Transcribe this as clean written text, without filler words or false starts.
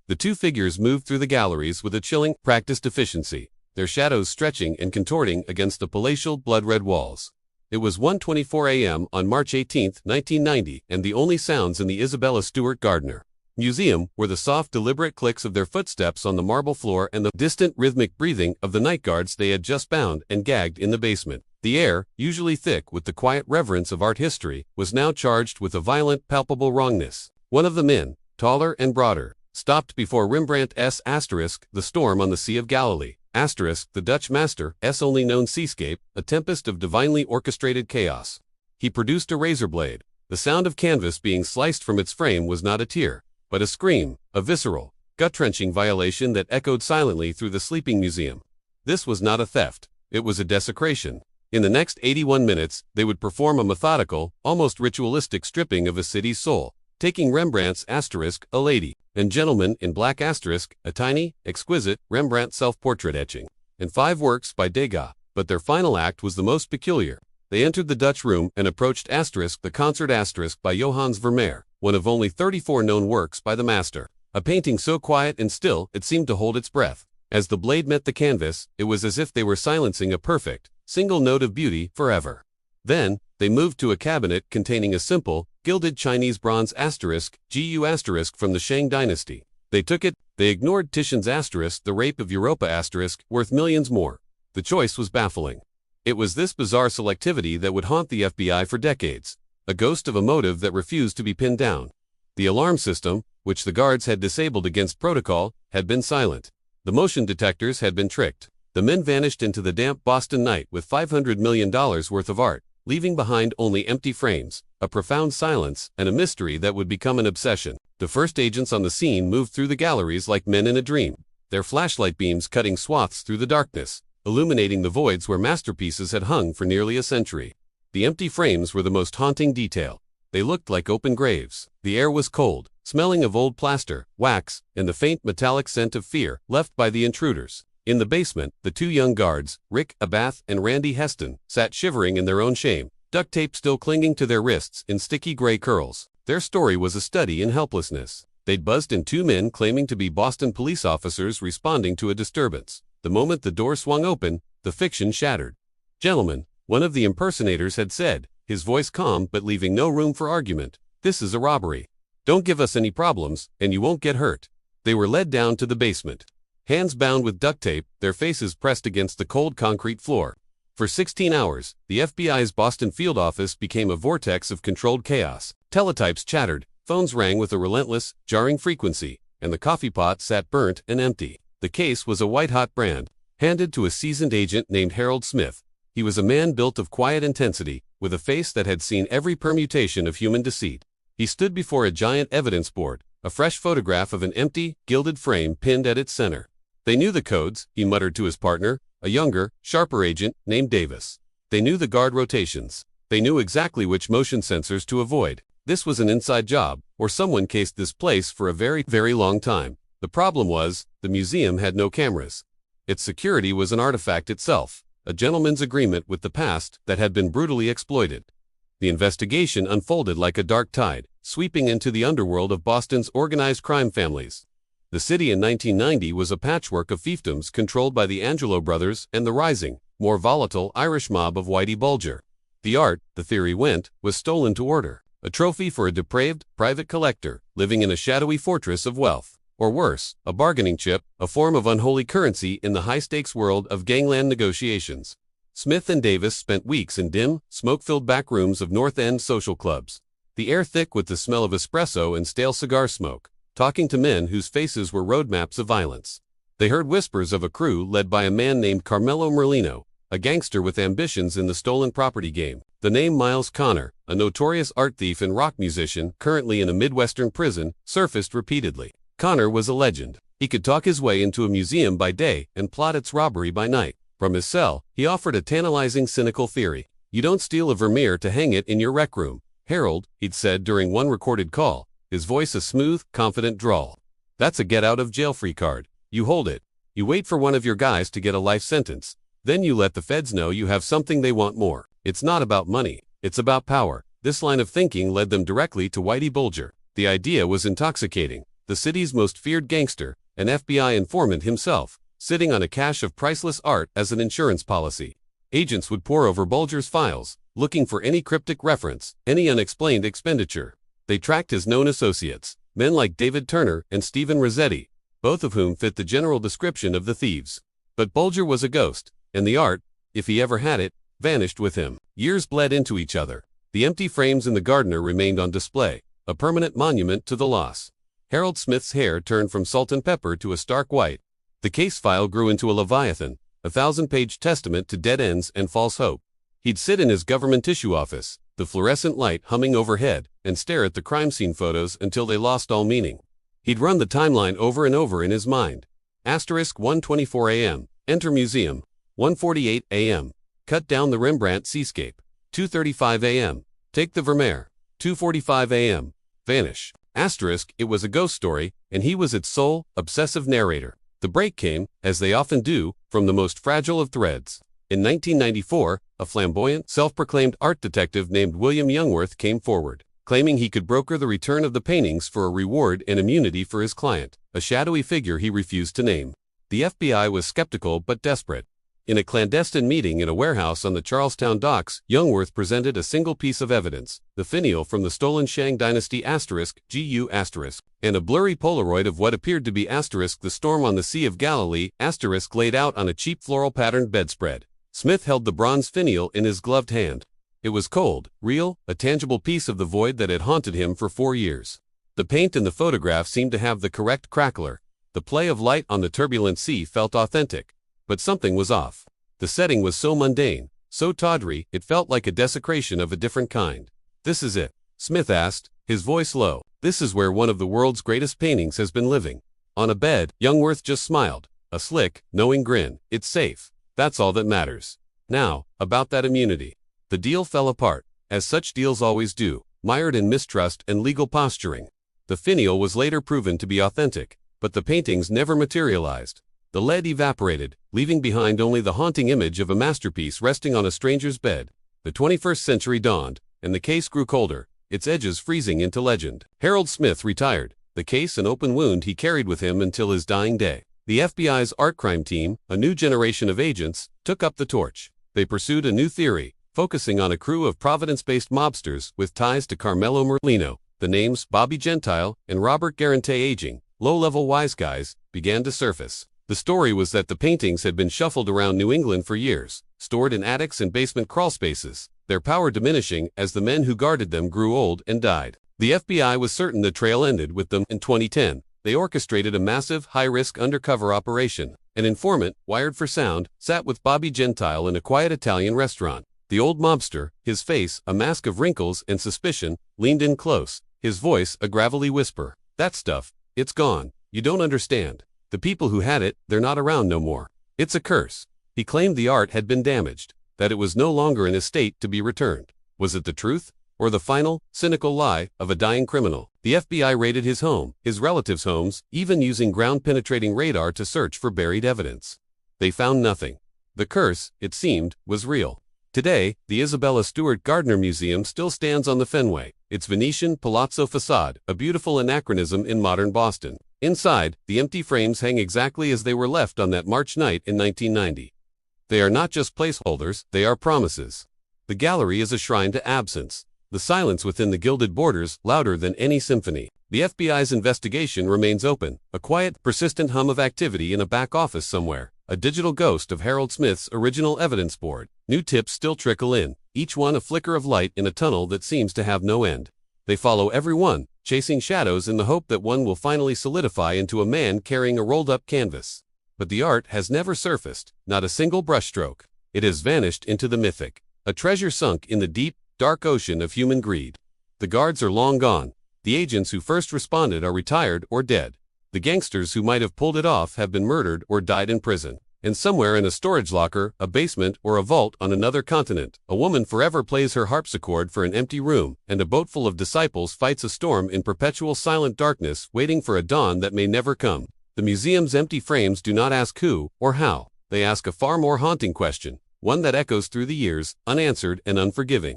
The two figures moved through the galleries with a chilling, practiced efficiency, their shadows stretching and contorting against the palatial, blood-red walls. It was 1:24 a.m. on March 18, 1990, and the only sounds in the Isabella Stewart Gardner Museum were the soft, deliberate clicks of their footsteps on the marble floor and the distant, rhythmic breathing of the night guards they had just bound and gagged in the basement. The air, usually thick with the quiet reverence of art history, was now charged with a violent, palpable wrongness. One of the men, taller and broader, stopped before Rembrandt's The Storm on the Sea of Galilee, the Dutch master's only known seascape, a tempest of divinely orchestrated chaos. He produced a razor blade. The sound of canvas being sliced from its frame was not a tear, but a scream, a visceral, gut-wrenching violation that echoed silently through the sleeping museum. This was not a theft, it was a desecration. In the next 81 minutes, they would perform a methodical, almost ritualistic stripping of a city's soul, taking Rembrandt's A Lady and Gentleman in Black a tiny, exquisite Rembrandt self-portrait etching, and 5 works by Degas. But their final act was the most peculiar. They entered the Dutch room and approached the concert by Johannes Vermeer, one of only 34 known works by the master. A painting so quiet and still it seemed to hold its breath. As the blade met the canvas, it was as if they were silencing a perfect, single note of beauty forever. Then, they moved to a cabinet containing a simple, gilded Chinese bronze GU from the Shang dynasty. They took it, they ignored Titian's The Rape of Europa worth millions more. The choice was baffling. It was this bizarre selectivity that would haunt the FBI for decades, a ghost of a motive that refused to be pinned down. The alarm system, which the guards had disabled against protocol, had been silent. The motion detectors had been tricked. The men vanished into the damp Boston night with $500 million worth of art, leaving behind only empty frames, a profound silence, and a mystery that would become an obsession. The first agents on the scene moved through the galleries like men in a dream, their flashlight beams cutting swaths through the darkness, illuminating the voids where masterpieces had hung for nearly a century. The empty frames were the most haunting detail. They looked like open graves. The air was cold, smelling of old plaster, wax, and the faint metallic scent of fear left by the intruders. In the basement, the 2 young guards, Rick Abath and Randy Heston, sat shivering in their own shame, duct tape still clinging to their wrists in sticky gray curls. Their story was a study in helplessness. They'd buzzed in 2 men claiming to be Boston police officers responding to a disturbance. The moment the door swung open, the fiction shattered. "Gentlemen," one of the impersonators had said, his voice calm but leaving no room for argument, "this is a robbery. Don't give us any problems, and you won't get hurt." They were led down to the basement, hands bound with duct tape, their faces pressed against the cold concrete floor. For 16 hours, the FBI's Boston field office became a vortex of controlled chaos. Teletypes chattered, phones rang with a relentless, jarring frequency, and the coffee pot sat burnt and empty. The case was a white-hot brand, handed to a seasoned agent named Harold Smith. He was a man built of quiet intensity, with a face that had seen every permutation of human deceit. He stood before a giant evidence board, a fresh photograph of an empty, gilded frame pinned at its center. "They knew the codes," he muttered to his partner, a younger, sharper agent named Davis. "They knew the guard rotations. They knew exactly which motion sensors to avoid. This was an inside job, or someone cased this place for a very, very long time. The problem was, the museum had no cameras. Its security was an artifact itself, a gentleman's agreement with the past that had been brutally exploited." The investigation unfolded like a dark tide, sweeping into the underworld of Boston's organized crime families. The city in 1990 was a patchwork of fiefdoms controlled by the Angelo brothers and the rising, more volatile Irish mob of Whitey Bulger. The art, the theory went, was stolen to order, a trophy for a depraved, private collector living in a shadowy fortress of wealth. Or worse, a bargaining chip, a form of unholy currency in the high-stakes world of gangland negotiations. Smith and Davis spent weeks in dim, smoke-filled back rooms of North End social clubs, the air thick with the smell of espresso and stale cigar smoke, talking to men whose faces were roadmaps of violence. They heard whispers of a crew led by a man named Carmelo Merlino, a gangster with ambitions in the stolen property game. The name Miles Connor, a notorious art thief and rock musician currently in a Midwestern prison, surfaced repeatedly. Connor was a legend. He could talk his way into a museum by day and plot its robbery by night. From his cell, he offered a tantalizing, cynical theory. "You don't steal a Vermeer to hang it in your rec room, Harold," he'd said during one recorded call, his voice a smooth, confident drawl. "That's a get-out-of-jail-free card. You hold it. You wait for one of your guys to get a life sentence. Then you let the feds know you have something they want more. It's not about money. It's about power." This line of thinking led them directly to Whitey Bulger. The idea was intoxicating. the city's most feared gangster, an FBI informant himself, sitting on a cache of priceless art as an insurance policy. Agents would pore over Bulger's files, looking for any cryptic reference, any unexplained expenditure. They tracked his known associates, men like David Turner and Stephen Rossetti, both of whom fit the general description of the thieves. But Bulger was a ghost, and the art, if he ever had it, vanished with him. Years bled into each other. The empty frames in the Gardner remained on display, a permanent monument to the loss. Harold Smith's hair turned from salt and pepper to a stark white. The case file grew into a leviathan, a 1,000-page testament to dead ends and false hope. He'd sit in his government issue office, the fluorescent light humming overhead, and stare at the crime scene photos until they lost all meaning. He'd run the timeline over and over in his mind. Asterisk 1:24 a.m., enter museum. 1:48 a.m., cut down the Rembrandt seascape. 2:35 a.m., take the Vermeer. 2:45 a.m., vanish. Asterisk, it was a ghost story, and he was its sole, obsessive narrator. The break came, as they often do, from the most fragile of threads. In 1994, a flamboyant, self-proclaimed art detective named William Youngworth came forward, claiming he could broker the return of the paintings for a reward and immunity for his client, a shadowy figure he refused to name. The FBI was skeptical but desperate. In a clandestine meeting in a warehouse on the Charlestown docks, Youngworth presented a single piece of evidence, the finial from the stolen Shang Dynasty *GU*, and a blurry Polaroid of what appeared to be *the storm on the Sea of Galilee *laid out on a cheap floral-patterned bedspread. Smith held the bronze finial in his gloved hand. It was cold, real, a tangible piece of the void that had haunted him for 4 years. The paint in the photograph seemed to have the correct crackler. The play of light on the turbulent sea felt authentic. But something was off. The setting was so mundane, so tawdry, it felt like a desecration of a different kind. "This is it?" Smith asked, his voice low. "This is where one of the world's greatest paintings has been living." On a bed, Youngworth just smiled, a slick, knowing grin. "It's safe. That's all that matters." Now, about that immunity. The deal fell apart, as such deals always do, mired in mistrust and legal posturing. The finial was later proven to be authentic, but the paintings never materialized. The lead evaporated, leaving behind only the haunting image of a masterpiece resting on a stranger's bed. The 21st century dawned, and the case grew colder, its edges freezing into legend. Harold Smith retired, the case an open wound he carried with him until his dying day. The FBI's art crime team, a new generation of agents, took up the torch. They pursued a new theory, focusing on a crew of Providence-based mobsters with ties to Carmelo Merlino. The names Bobby Gentile and Robert Garantay Aging, low-level wise guys, began to surface. The story was that the paintings had been shuffled around New England for years, stored in attics and basement crawlspaces, their power diminishing as the men who guarded them grew old and died. The FBI was certain the trail ended with them. In 2010, they orchestrated a massive, high-risk undercover operation. An informant, wired for sound, sat with Bobby Gentile in a quiet Italian restaurant. The old mobster, his face a mask of wrinkles and suspicion, leaned in close, his voice a gravelly whisper. "That stuff, it's gone. You don't understand. The people who had it, they're not around no more. It's a curse." He claimed the art had been damaged, that it was no longer in a state to be returned. Was it the truth, or the final, cynical lie of a dying criminal? The FBI raided his home, his relatives' homes, even using ground-penetrating radar to search for buried evidence. They found nothing. The curse, it seemed, was real. Today, the Isabella Stewart Gardner Museum still stands on the Fenway, its Venetian palazzo facade, a beautiful anachronism in modern Boston. Inside, the empty frames hang exactly as they were left on that March night in 1990. They are not just placeholders, they are promises. The gallery is a shrine to absence, the silence within the gilded borders louder than any symphony. The FBI's investigation remains open, a quiet, persistent hum of activity in a back office somewhere, a digital ghost of Harold Smith's original evidence board. New tips still trickle in, each one a flicker of light in a tunnel that seems to have no end. They follow every one, chasing shadows in the hope that one will finally solidify into a man carrying a rolled-up canvas. But the art has never surfaced, not a single brushstroke. It has vanished into the mythic, a treasure sunk in the deep, dark ocean of human greed. The guards are long gone. The agents who first responded are retired or dead. The gangsters who might have pulled it off have been murdered or died in prison. And somewhere in a storage locker, a basement, or a vault on another continent, a woman forever plays her harpsichord for an empty room, and a boat full of disciples fights a storm in perpetual silent darkness, waiting for a dawn that may never come. The museum's empty frames do not ask who or how. They ask a far more haunting question, one that echoes through the years, unanswered and unforgiving.